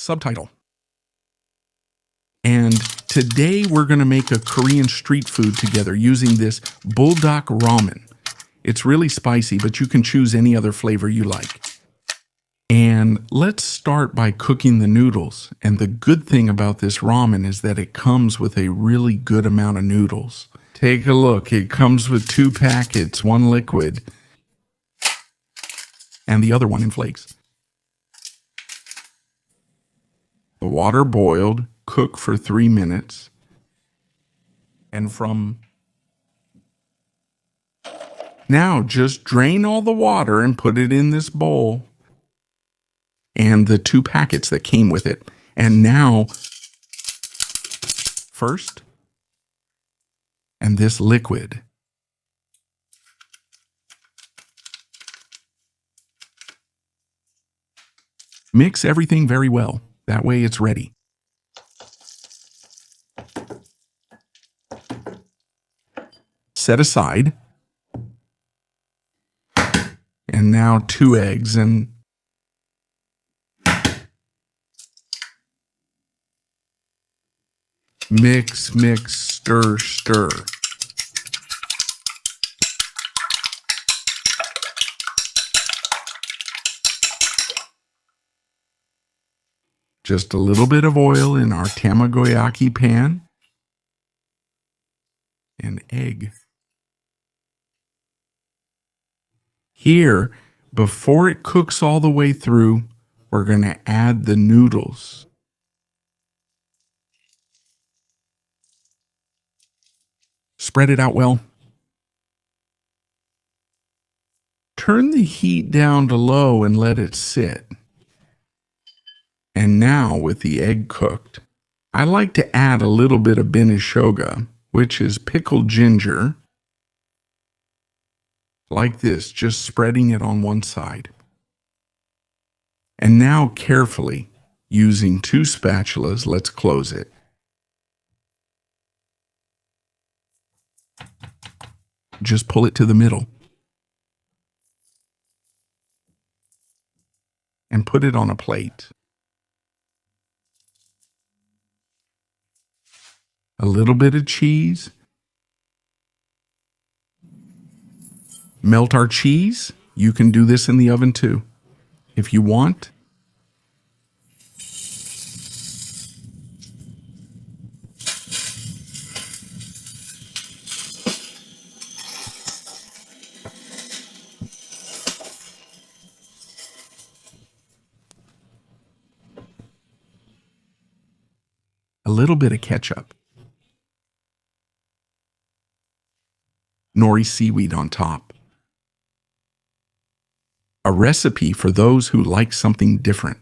Subtitle. And today we're going to make a Korean street food together using this Buldak ramen. It's really spicy, but you can choose any other flavor you like. And let's start by cooking the noodles. And the good thing about this ramen is that it comes with a really good amount of noodles. Take a look. It comes with 2 packets, one liquid and the other one in flakes. The water boiled, cook for 3 minutes. And now just drain all the water and put it in this bowl. And the 2 packets that came with it. And now, first, and this liquid. Mix everything very well. That way it's ready. Set aside. And now 2 eggs and mix, mix, stir, stir. Just a little bit of oil in our tamagoyaki pan. And egg. Here, before it cooks all the way through, we're going to add the noodles. Spread it out well. Turn the heat down to low and let it sit. And now with the egg cooked, I like to add a little bit of binishoga, which is pickled ginger, like this, just spreading it on one side. And now carefully, using 2 spatulas, let's close it. Just pull it to the middle. And put it on a plate. A little bit of cheese. Melt our cheese. You can do this in the oven too, if you want. A little bit of ketchup. Nori seaweed on top. A recipe for those who like something different.